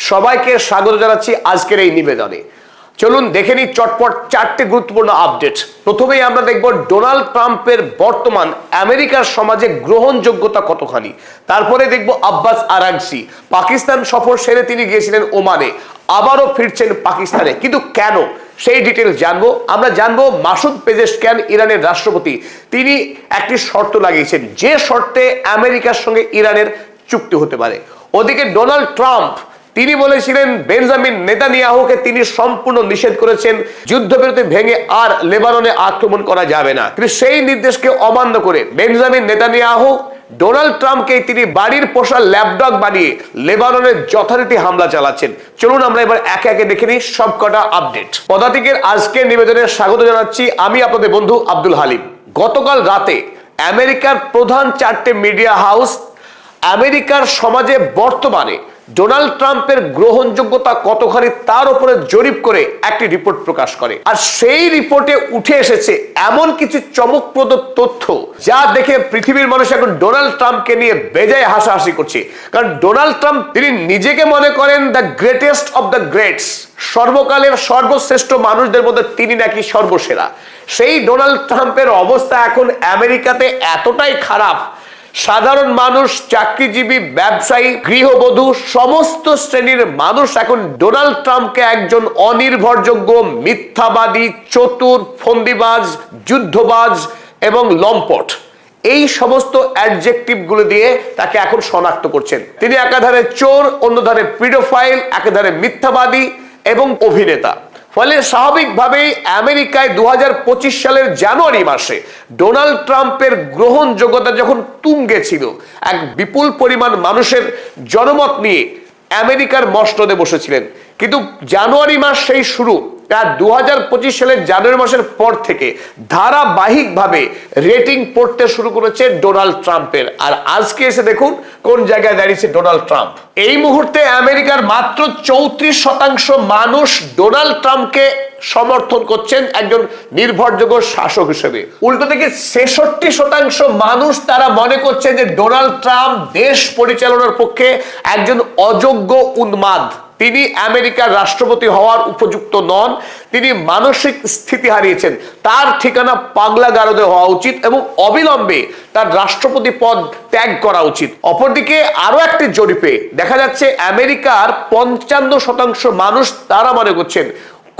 সবাইকে স্বাগত জানাচ্ছি আজকের এই নিবেদনে। চলুন দেখে নিই চটপট চারটি গুরুত্বপূর্ণ আপডেট। প্রথমেই আমরা দেখব ডোনাল্ড ট্রাম্পের বর্তমান আমেরিকার সমাজে গ্রহণযোগ্যতা কতখানি। তারপরে দেখব আব্বাস আরাগচি পাকিস্তান সফর সেরে তিনি গিয়েছিলেন ওমানে, আবারও ফিরছেন পাকিস্তানে, কিন্তু কেন সেই ডিটেল জানবো। আমরা জানবো মাসুদ পেজেশকিয়ান ইরানের রাষ্ট্রপতি, তিনি একটি শর্ত লাগিয়েছেন, যে শর্তে আমেরিকার সঙ্গে ইরানের চুক্তি হতে পারে। ওদিকে ডোনাল্ড ট্রাম্প তিনি বলেছিলেন বেঞ্জামিন নেতানিয়াহুকে তিনি সম্পূর্ণ নিষেধ করেছেন, যুদ্ধবিরতি ভেঙে আর লেবাননে আক্রমণ করা যাবে না। কিন্তু সেই নির্দেশকে অমান্য করে বেঞ্জামিন নেতানিয়াহু ডোনাল্ড ট্রাম্পকে তিনি বাড়ির পোষা ল্যাপডগ বানিয়ে লেবাননে যথারীতি হামলা চালাচ্ছেন। চলুন আমরা এবার একে একে দেখে নিই সবকটা আপডেট। পদাতিকের আজকের নিবেদনে স্বাগত জানাচ্ছি আমি আপনাদের বন্ধু আব্দুল হালিম। গতকাল রাতে আমেরিকার প্রধান চারটে মিডিয়া হাউস আমেরিকার সমাজে বর্তমানে ডোনাল্ড ট্রাম্পের গ্রহণযোগ্যতা কতখানি তার উপরে জরিপ করে একটি রিপোর্ট প্রকাশ করে। আর সেই রিপোর্টে উঠে এসেছে এমন কিছু চমকপ্রদ তথ্য যা দেখে পৃথিবীর মানুষ এখন ডোনাল্ড ট্রাম্পকে নিয়ে বেজায় হাসাহাসি করছে। কারণ ডোনাল্ড ট্রাম্প তিনি নিজেকে মনে করেন the greatest of the greats, সর্বকালের সর্বশ্রেষ্ঠ মানুষদের মধ্যে তিনি নাকি সর্বসেরা। সেই ডোনাল্ড ট্রাম্পের অবস্থা এখন আমেরিকাতে এতটাই খারাপ, সাধারণ মানুষ, চাকরিজীবী, ব্যবসায়ী, গৃহবধূ সমস্ত শ্রেণীর মানুষ এখন ডোনাল্ড ট্রাম্পকে একজন অনির্ভরযোগ্য, মিথ্যাবাদী, চতুর, ফন্দিবাজ, যুদ্ধবাজ এবং লম্পট এই সমস্ত অ্যাডজেক্টিভগুলো দিয়ে তাকে এখন শনাক্ত করছেন। তিনি একাধারে চোর, অন্যধারে পিডোফাইল, একাধারে মিথ্যাবাদী এবং অভিনেতা। ফলে স্বাভাবিকভাবেই আমেরিকায় 2025 সালের জানুয়ারি মাসে ডোনাল্ড ট্রাম্পের গ্রহণযোগ্যতা যখন তুঙ্গে ছিল, এক বিপুল পরিমাণ মানুষের জনমত নিয়ে আমেরিকার মসনদে বসেছিলেন। কিন্তু জানুয়ারি মাস সেই শুরু, তার 2025 সালের জানুয়ারি মাসের পর থেকে ধারাবাহিকভাবে রেটিং পড়তে শুরু করেছে ডোনাল্ড ট্রাম্পের। আর আজকে এসে দেখুন কোন জায়গায় দাঁড়িয়েছে ডোনাল্ড ট্রাম্প। এই মুহূর্তে আমেরিকার মাত্র 34% মানুষ ডোনাল্ড ট্রাম্পকে সমর্থন করছেন একজন নির্ভরযোগ্য শাসক হিসেবে। উল্টো থেকে 66% মানুষ তারা মনে করছে যে ডোনাল্ড ট্রাম্প দেশ পরিচালনার পক্ষে একজন অযোগ্য উন্মাদ, তিনি আমেরিকার রাষ্ট্রপতি হওয়ার উপযুক্ত নন, তিনি মানসিক স্থিতি হারিয়েছেন, তার ঠিকানা পাগলাগারদে হওয়া উচিত এবং অবিলম্বে তার রাষ্ট্রপতি পদ ত্যাগ করা উচিত। অপরদিকে আরো একটি জরিপে দেখা যাচ্ছে আমেরিকার 55% মানুষ তারা মনে করছেন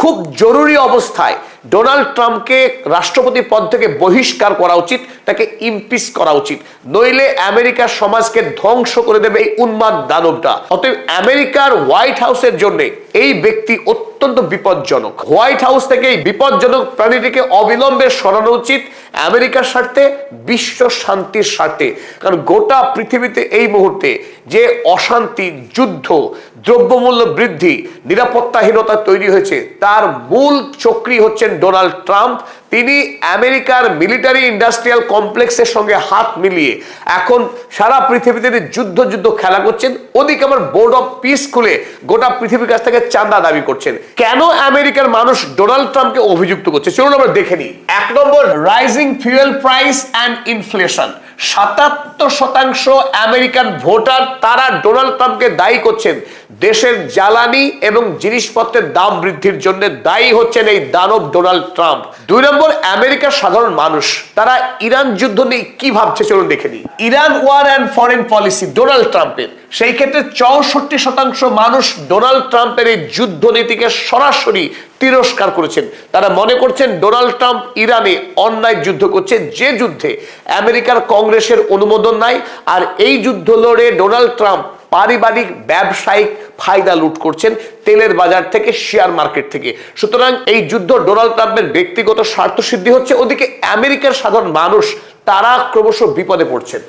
খুব জরুরি অবস্থায় ডোনাল্ড ট্রাম্পকে রাষ্ট্রপতি পদ থেকে বহিষ্কার করা উচিত, তাকে ইমপিচ করা উচিত, নইলে আমেরিকার সমাজকে ধ্বংস করে দেবে এই উন্মাদ দানবটা। অতএব আমেরিকার হোয়াইট হাউসের জন্য এই ব্যক্তি অত্যন্ত বিপজ্জনক। হোয়াইট হাউস থেকে এই বিপজ্জনক প্রাণীটিকে অবিলম্বে সরানো উচিত আমেরিকার স্বার্থে, বিশ্ব শান্তির স্বার্থে। কারণ গোটা পৃথিবীতে এই মুহূর্তে যে অশান্তি, যুদ্ধ, দ্রব্যমূল্য বৃদ্ধি, নিরাপত্তাহীনতা তৈরি হয়েছে, তার মূল চক্রী হচ্ছেন ডোনাল্ড ট্রাম্প। তিনি আমেরিকার মিলিটারি ইন্ডাস্ট্রিয়াল কমপ্লেক্সের সঙ্গে হাত মিলিয়ে এখন সারা পৃথিবীতে যুদ্ধ খেলা করছেন। ওদিকে আমার বোর্ড অফ পিস খুলে গোটা পৃথিবীর কাছ থেকে চাঁদা দাবি করছেন। কেন আমেরিকার মানুষ ডোনাল্ড ট্রাম্পকে অভিযুক্ত করছে চলুন আমরা দেখে নিই। 1 নম্বর, rising fuel price and inflation. 77% American voter তারা ডোনাল্ড ট্রাম্পকে দায়ী করছেন দেশের জ্বালানি এবং জিনিসপত্রের দাম বৃদ্ধির জন্য দায়ী হচ্ছেন এই দানব ডোনাল্ড ট্রাম্প। 2 নম্বর, আমেরিকার সাধারণ মানুষ তারা ইরান যুদ্ধ নিয়ে কি ভাবছে চলুন দেখে নিই। Iran war and foreign policy Donald ট্রাম্পের, সেই ক্ষেত্রে 64% মানুষ ডোনাল্ড ট্রাম্পের এই যুদ্ধ নীতিকে সরাসরি তিরস্কার করেছেন। তারা মনে করছেন ডোনাল্ড ট্রাম্প ইরানে অন্যায় যুদ্ধ করছে, যে যুদ্ধে আমেরিকার কংগ্রেসের অনুমোদন নাই। আর এই যুদ্ধ লড়ে ডোনাল্ড ট্রাম্প পারিবারিক ব্যবসায়িক ফায়দা লুট করছেন তেলের বাজার থেকে, শেয়ার মার্কেট থেকে। সুতরাং এই যুদ্ধ ডোনাল্ড ট্রাম্পের ব্যক্তিগত স্বার্থ সিদ্ধি হচ্ছে, ওদিকে আমেরিকার সাধারণ মানুষ তারা ক্রমশ বিপদে পড়ছেন।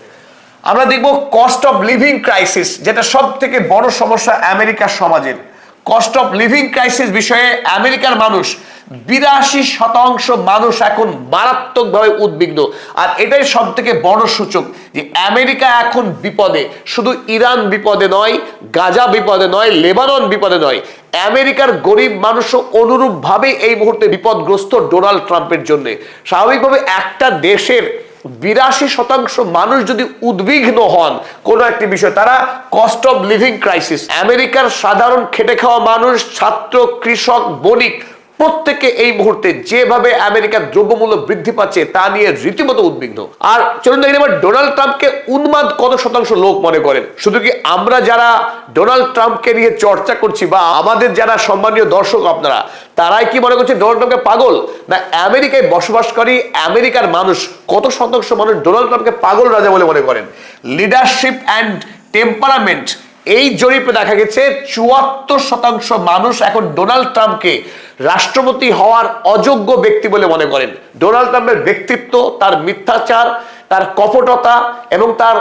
আমরা দেখব কস্ট অফ লিভিং ক্রাইসিস, যেটা সব থেকে বড় সমস্যা আমেরিকার সমাজের। কস্ট অফ লিভিং ক্রাইসিস বিষয়ে আমেরিকার মানুষ 82% মানুষ এখন মারাত্মকভাবে উদ্বিগ্ন। আর এটাই সব থেকে বড় সূচক যে আমেরিকা এখন বিপদে। শুধু ইরান বিপদে নয়, গাজা বিপদে নয়, লেবানন বিপদে নয়, আমেরিকার গরিব মানুষও অনুরূপভাবে এই মুহূর্তে বিপদগ্রস্ত ডোনাল্ড ট্রাম্পের জন্য। স্বাভাবিকভাবে একটা দেশের 82% মানুষ যদি উদ্বিগ্ন হন কোন একটি বিষয়, তারা কস্ট অফ লিভিং ক্রাইসিস, আমেরিকার সাধারণ খেটে খাওয়া মানুষ, ছাত্র, কৃষক, বণিক প্রত্যেকে এই মুহূর্তে যেভাবে আমেরিকার দ্রব্যমূল্য বৃদ্ধি পাচ্ছে তা নিয়ে রীতিমতো উদ্বিগ্ন। আর চলুন দেখি এবার ডোনাল্ড ট্রাম্পকে উন্মাদ কত শতাংশ লোক মনে করেন। শুধু কি আমরা যারা ডোনাল্ড ট্রাম্পকে নিয়ে চর্চা করছি বা আমাদের যারা সম্মানীয় দর্শক আপনারা, তারাই কি মনে করছে ডোনাল্ড ট্রাম্পকে পাগল? না আমেরিকায় বসবাসকারী আমেরিকার মানুষ কত শতাংশ মানুষ ডোনাল্ড ট্রাম্পকে পাগল রাজা বলে মনে করেন? লিডারশিপ অ্যান্ড টেম্পারামেন্ট, এই জরিপে দেখা গেছে 74% মানুষ এখন ডোনাল্ড ট্রাম্পকে রাষ্ট্রপতি হওয়ার অযোগ্য ব্যক্তি বলে মনে করেন। ডোনাল্ড ট্রাম্পের ব্যক্তিত্ব, তার মিথ্যাচার, তার কপটতা এবং তার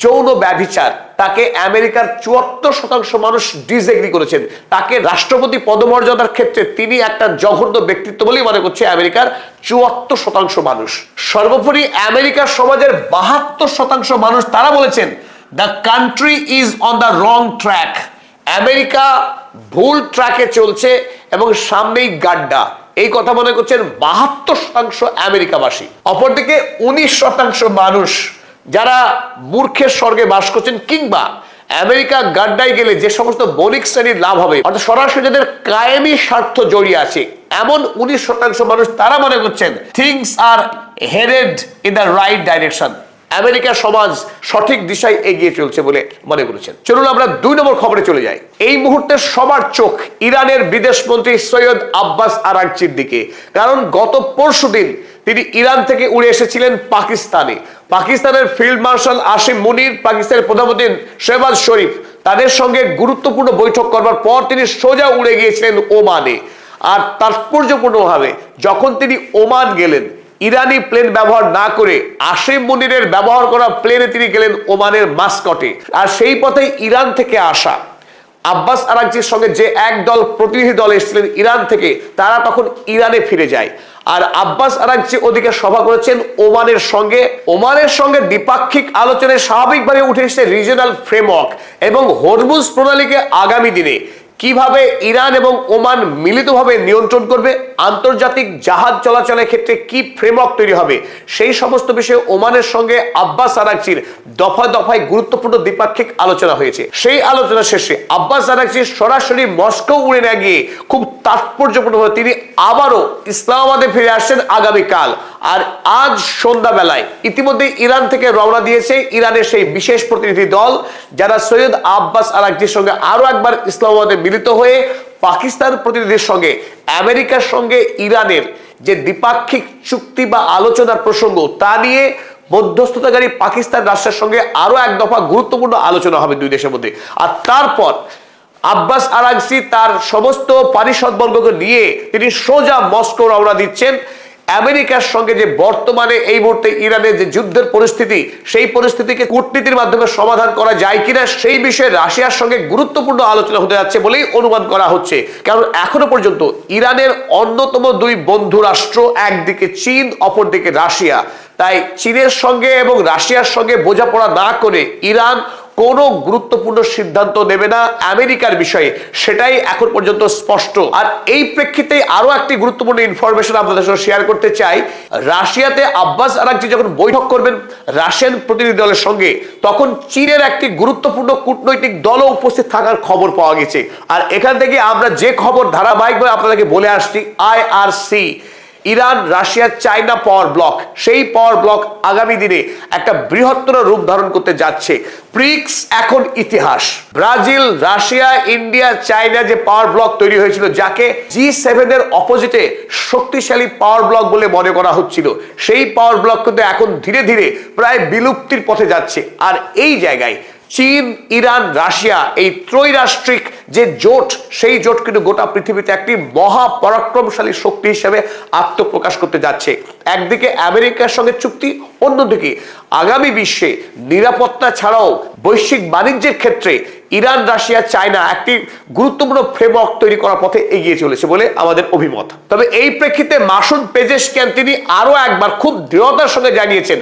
যৌন ব্যভিচার, তাকে আমেরিকার 74% মানুষ ডিসএগ্রি করেছেন। তাকে রাষ্ট্রপতি পদমর্যাদার ক্ষেত্রে তিনি একটা জঘন্য ব্যক্তিত্ব বলেই মনে করছে আমেরিকার 74% মানুষ। সর্বোপরি আমেরিকার সমাজের 72% মানুষ তারা বলেছেন the country is on the wrong track, America ভুল ট্র্যাকে চলছে এবং সামনেই গাড্ডা। এই কথা মনে করছেন 72% আমেরিকাবাসী। অপরদিকে 19% মানুষ যারা মূর্খের স্বর্গে বাস করছেন, কিংবা আমেরিকা গাড্ডায় গেলে যে সমস্ত বণিক শ্রেণীর লাভ হবে, অর্থাৎ সরাসরি যাদের কায়েমি স্বার্থ জড়িয়ে আছে, এমন 19% মানুষ তারা মনে করছেন things are headed in the right direction, আমেরিকার সমাজ সঠিক দিশায় এগিয়ে চলছে বলে মনে করেছেন। চলুন আমরা 2 নম্বর খবরে চলে যাই। এই মুহূর্তে সবার চোখ ইরানের বিদেশমন্ত্রী সৈয়দ আব্বাস আরাগচির দিকে, কারণ গত পরশুদিন তিনি ইরান থেকে উড়ে এসেছিলেন পাকিস্তানে। পাকিস্তানের ফিল্ড মার্শাল আসিম মুনির, পাকিস্তানের প্রধানমন্ত্রী শেহবাজ শরীফ, তাদের সঙ্গে গুরুত্বপূর্ণ বৈঠক করবার পর তিনি সোজা উড়ে গিয়েছিলেন ওমানে। আর তাৎপর্যপূর্ণভাবে যখন তিনি ওমান গেলেন, ইরানি প্লেন ব্যবহার না করে আসিম মুনিরের ব্যবহার করা প্লেনে তিনি গেলেন ওমানের মাস্কটে। আর সেই পথে ইরান থেকে আসা আব্বাস আরাগচির সঙ্গে যে একদল প্রতিনিধি দল এসেছিলেন ইরান থেকে, তারা তখন ইরানে ফিরে যায়। আর আব্বাস আরাগচি ওদিকে সভা করেছেন ওমানের সঙ্গে। ওমানের সঙ্গে দ্বিপাক্ষিক আলোচনায় স্বাভাবিকভাবে উঠে এসেছে রিজিওনাল ফ্রেমওয়ার্ক এবং হরমুজ প্রণালীকে আগামী দিনে কিভাবে ইরান এবং ওমান মিলিতভাবে নিয়ন্ত্রণ করবে, আন্তর্জাতিক জাহাজ চলাচলের ক্ষেত্রে কি ফ্রেমওয়ার্ক তৈরি হবে, সেই সমস্ত বিষয়ে ওমানের সঙ্গে আব্বাস আরাগচির দফায় দফায় গুরুত্বপূর্ণ দ্বিপাক্ষিক আলোচনা হয়েছে। সেই আলোচনা শেষে আব্বাস আরাগচি সরাসরি মস্কো উড়ে না গিয়ে খুব তাৎপর্যপূর্ণভাবে তিনি আবারও ইসলামাবাদে ফিরে আসছেন আগামীকাল। আর আজ সন্ধ্যাবেলায় ইতিমধ্যে ইরান থেকে রওনা দিয়েছে ইরানের সেই বিশেষ প্রতিনিধি দল, যারা সৈয়দ আব্বাস আরাগচির সঙ্গে আরো একবার ইসলামাবাদে মিলিত হয়ে পাকিস্তান প্রতিনিধির সঙ্গে আমেরিকার সঙ্গে ইরানের যে দ্বিপাক্ষিক চুক্তি বা আলোচনার প্রসঙ্গ, তা নিয়ে মধ্যস্থতাকারী পাকিস্তান রাষ্ট্রের সঙ্গে আরো এক দফা গুরুত্বপূর্ণ আলোচনা হবে দুই দেশের মধ্যে। আর তারপর আব্বাস আরাগচি তার সমস্ত পারিষদবর্গকে নিয়ে তিনি সোজা মস্কো রওনা দিচ্ছেন। আমেরিকার সঙ্গে যে বর্তমানে এই মুহূর্তে ইরানের যে যুদ্ধের পরিস্থিতি, সেই পরিস্থিতিকে কূটনীতির মাধ্যমে সমাধান করা যায় কিনা সেই বিষয়ে রাশিয়ার সঙ্গে গুরুত্বপূর্ণ আলোচনা হতে যাচ্ছে বলেই অনুমান করা হচ্ছে। কারণ এখনো পর্যন্ত ইরানের অন্যতম 2 বন্ধু রাষ্ট্র, একদিকে চীন, অপরদিকে রাশিয়া। তাই চীনের সঙ্গে এবং রাশিয়ার সঙ্গে বোঝাপড়া না করে ইরান কোনো গুরুত্বপূর্ণ সিদ্ধান্ত নেবে না আমেরিকার বিষয়ে, সেটাই এখন পর্যন্ত স্পষ্ট। আর এই প্রেক্ষিতে আরো একটি গুরুত্বপূর্ণ ইনফরমেশন আপনাদের সাথে শেয়ার করতে চাই। রাশিয়াতে আব্বাস আরাগচি যখন বৈঠক করবেন রাশিয়ান প্রতিনিধি দলের সঙ্গে, তখন চীনের একটি গুরুত্বপূর্ণ কূটনৈতিক দলও উপস্থিত থাকার খবর পাওয়া গেছে। আর এখান থেকে আমরা যে খবর ধারাবাহিকভাবে আপনাদেরকে বলে আসছি, IRC, ইরান, রাশিয়া, চায়না পাওয়ার ব্লক, সেই পাওয়ার ব্লক আগামী দিনে একটা বৃহত্তর রূপ ধারণ করতে যাচ্ছে। ব্রিক্স এখন ইতিহাস। ব্রাজিল, রাশিয়া, ইন্ডিয়া, চায়না যে পাওয়ার ব্লক তৈরি হয়েছিল, যাকে G7 এর অপোজিটে শক্তিশালী পাওয়ার ব্লক বলে মনে করা হচ্ছিল, সেই পাওয়ার ব্লক কিন্তু এখন ধীরে ধীরে প্রায় বিলুপ্তির পথে যাচ্ছে। আর এই জায়গায় চীন, ইরান, রাশিয়া, এই ত্রৈরাষ্ট্রিক যে জোট, সেই জোট কিন্তু গোটা পৃথিবীতে একটি মহা পরাক্রমশালী শক্তি হিসেবে আত্মপ্রকাশ করতে যাচ্ছে। একদিকে আমেরিকার সঙ্গে চুক্তি, অন্যদিকে আগামী বিশ্বে নিরাপত্তা ছাড়াও বৈশ্বিক বাণিজ্যের ক্ষেত্রে ইরান, রাশিয়া, চায়না একটি গুরুত্বপূর্ণ ফ্রেমওয়ার্ক তৈরি করার পথে এগিয়ে চলেছে বলে আমাদের অভিমত। তবে এই প্রেক্ষিতে মাসুদ পেজেশকিয়ান তিনি আরো একবার খুব দৃঢ়তার সঙ্গে জানিয়েছেন,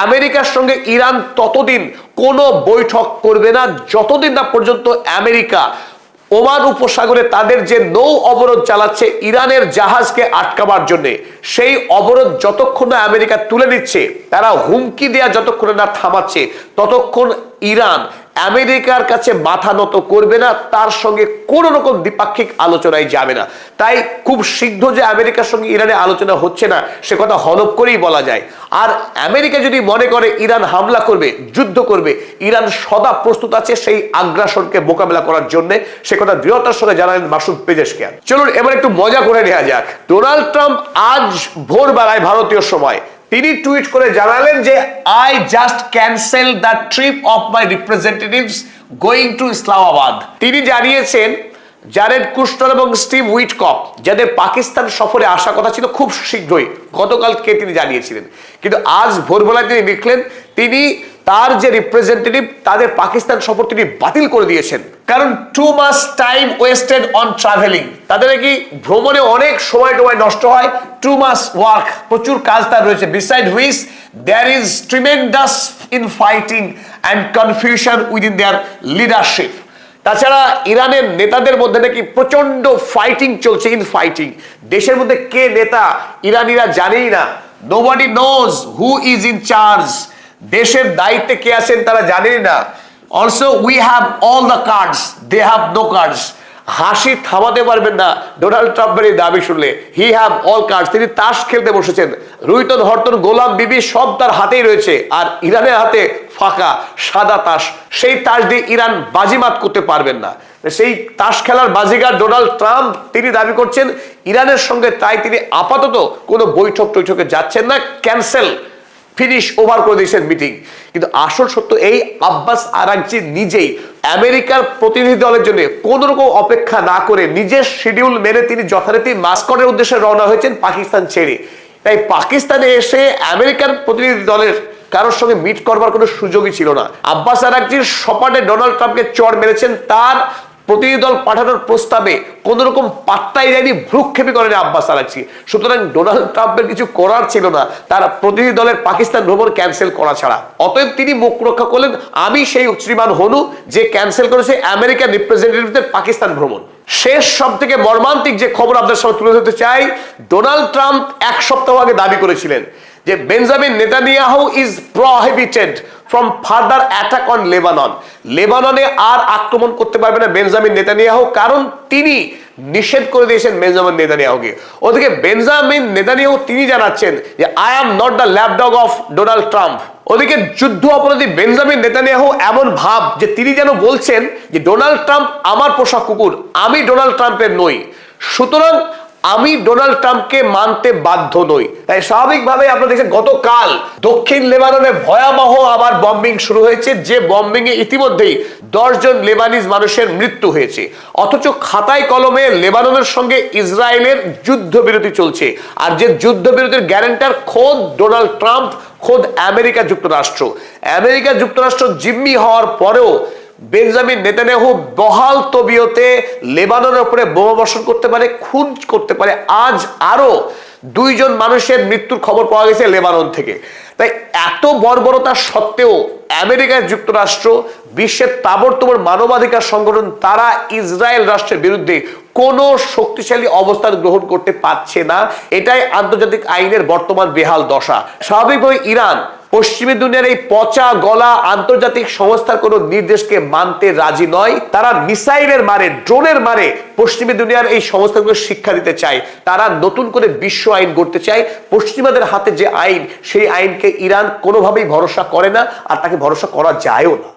আমেরিকার সঙ্গে ইরান ততদিন কোনো বৈঠক করবে না যতদিন না পর্যন্ত আমেরিকা ওমান উপসাগরে তাদের যে নৌ অবরোধ চালাচ্ছে ইরানের জাহাজকে আটকাবার জন্য, সেই অবরোধ যতক্ষণ না আমেরিকা তুলে নিচ্ছে, তারা হুমকি দেয়া যতক্ষণ না থামাচ্ছে, ততক্ষণ ইরান আমেরিকার কাছে মাথা নত করবে না, তার সঙ্গে কোন রকম দ্বিপাক্ষিক আলোচনায় যাবে না। তাই খুব শীঘ্র যে আমেরিকার সঙ্গে ইরানের আলোচনা হচ্ছে না, সে কথা হলফ করেই বলা যায়। আর আমেরিকা যদি মনে করে ইরান হামলা করবে, যুদ্ধ করবে, ইরান সদা প্রস্তুত আছে সেই আগ্রাসনকে মোকাবেলা করার জন্য, সে কথা দৃঢ়তার সঙ্গে জানালেন মাসুদ পেজেশকিয়ান। চলুন এবার একটু মজা করে নেওয়া যাক। ডোনাল্ড ট্রাম্প আজ ভোরবেলায় ভারতীয় সময় তিনি টুইট করে জানালেন যে I just cancel the trip of my representatives going to Islamabad. তিনি জানিয়েছেন জারেড কুশনার এবং স্টিভ উইটকফ যাদের পাকিস্তান সফরে আসার কথা ছিল খুব শীঘ্রই, গতকালকে তিনি জানিয়েছিলেন, কিন্তু আজ ভোরবেলায় তিনি লিখলেন তিনি তার যে রিপ্রেজেন্টেটিভ তাদের পাকিস্তান সফর তিনি বাতিল করে দিয়েছেন, কারণ too much time wasted on travelling. তাদের কি ভ্রমণে অনেক সময় নষ্ট হয়, টু মাচ ওয়ার্ক, প্রচুর কাজ তার রয়েছে, beside which there is tremendous infighting and confusion within their leadership. তাছাড়া ইরানের নেতাদের মধ্যে নাকি প্রচন্ড ফাইটিং চলছে, ইন ফাইটিং। দেশের মধ্যে কে নেতা ইরানিরা জানেই না, nobody knows who is in charge, দেশের দায়িত্বে কে আছেন তারা জানেই না। Also we have all the cards, they have no cards. হাসি থামাতে পারবেন না ডোনাল্ড ট্রাম্পের এই দাবি শুনলে। হি হ্যাভ অল কার্ডস, তিনি তাস খেলতে বসেছেন, রুইতন হরতন গোলাম বিবি সব তার হাতেই রয়েছে, আর ইরানের হাতে ফাঁকা সাদা তাস। সেই তাস দিয়ে ইরান বাজিমাত করতে পারবেন না। সেই তাস খেলার বাজিগার ডোনাল্ড ট্রাম্প, তিনি দাবি করছেন ইরানের সঙ্গে, তাই তিনি আপাতত কোনো বৈঠকে যাচ্ছেন না, ক্যান্সেল, ফিনিশ, ওভার করে দিয়েছেন মিটিং। কিন্তু আসল সত্য এই, আব্বাস আরাগচি নিজেই আমেরিকার প্রতিনিধি দলের জন্য কোন রকম অপেক্ষা না করে নিজের শিডিউল মেনে তিনি যথারীতি মাস্কটের উদ্দেশ্যে রওনা হয়েছেন পাকিস্তান ছেড়ে। তাই পাকিস্তানে এসে আমেরিকার প্রতিনিধি দলের কারোর সঙ্গে মিট করবার কোনো সুযোগই ছিল না। আব্বাস আরাগচির সপাটে ডোনাল্ড ট্রাম্পকে চড় মেরেছেন, তার প্রতিনিধি দল পাঠানোর প্রস্তাবে কোন রকম পাত্তাই দেয়নি, ভ্রুক্ষেপই করেনি আব্বাস আরাগচি। সুতরাং ডোনাল্ড ট্রাম্পের কিছু করার ছিল না তার প্রতিনিধি দলের পাকিস্তান ভ্রমণ ক্যান্সেল করা ছাড়া। অতএব তিনি মুখ রক্ষা করলেন, আমি সেই শ্রীমান হনু যে ক্যান্সেল করেছে আমেরিকান রিপ্রেজেন্টেটিভদের পাকিস্তান ভ্রমণ। শেষ সব থেকে মর্মান্তিক যে খবর আপনাদের সামনে তুলে ধরতে চাই, ডোনাল্ড ট্রাম্প এক সপ্তাহ আগে দাবি করেছিলেন যে Benjamin Netanyahu is prohibited from further attack on Lebanon. লেবাননে আর আক্রমণ করতে পারবে না বেঞ্জামিন নেতানিয়াহু, কারণ তিনি নিষেধ করে দিয়েছেন বেঞ্জামিন নেতানিয়াহুকে। ওদিকে বেঞ্জামিন নেতানিয়াহু তিনি জানাচ্ছেন যে I am not the lapdog of Donald Trump. ওদিকে যুদ্ধ অপরাধী বেঞ্জামিন নেতানিয়াহু এমন ভাব যে তিনি যেন বলছেন যে ডোনাল্ড ট্রাম্প আমার পোষা কুকুর, আমি ডোনাল্ড ট্রাম্পের নই, সুতরাং আমি ডোনাল্ড ট্রাম্পকে মানতে বাধ্য নই। তাই স্বাভাবিকভাবে আপনারা দেখছেন গতকাল দক্ষিণ লেবাননে ভয়াবহ আবার বম্বিং শুরু হয়েছে, যে বম্বিং এ ইতিমধ্যেই 10 জন লেবানিজ মানুষের মৃত্যু হয়েছে। অথচ খাতায় কলমে লেবাননের সঙ্গে ইসরায়েলের যুদ্ধবিরতি চলছে, আর যে যুদ্ধবিরতির গ্যারান্টার খোদ ডোনাল্ড ট্রাম্প, খোদ আমেরিকা যুক্তরাষ্ট্র। আমেরিকা যুক্তরাষ্ট্র জিম্মি হওয়ার পরেও বেঞ্জামিন নেতানিয়াহু বহাল তবিয়তে লেবাননের উপরে বোমা বর্ষণ করতে পারে, খুন করতে পারে। আজ আরো 2 জন মানুষের মৃত্যুর খবর পাওয়া গেছে লেবানন থেকে। তাই এত বর্বরতা সত্ত্বেও আমেরিকা যুক্তরাষ্ট্র, বিশ্বের তাবড়তোড় মানবাধিকার সংগঠন, তারা ইসরায়েল রাষ্ট্রের বিরুদ্ধে কোনো শক্তিশালী অবস্থান গ্রহণ করতে পারছে না। এটাই আন্তর্জাতিক আইনের বর্তমান বেহাল দশা। স্বাভাবিকভাবে ইরান পশ্চিমী দুনিয়ার এই পচা গলা আন্তর্জাতিক সংস্থার কোনো নির্দেশকে মানতে রাজি নয়। তারা মিসাইলের মারে, ড্রোনের মারে পশ্চিমী দুনিয়ার এই সংস্থাগুলো শিক্ষা দিতে চায়। তারা নতুন করে বিশ্ব আইন গড়তে চায়। পশ্চিমাদের হাতে যে আইন, সেই আইনকে ইরান কোনোভাবেই ভরসা করে না, আর তাকে ভরসা করা যায়ও না।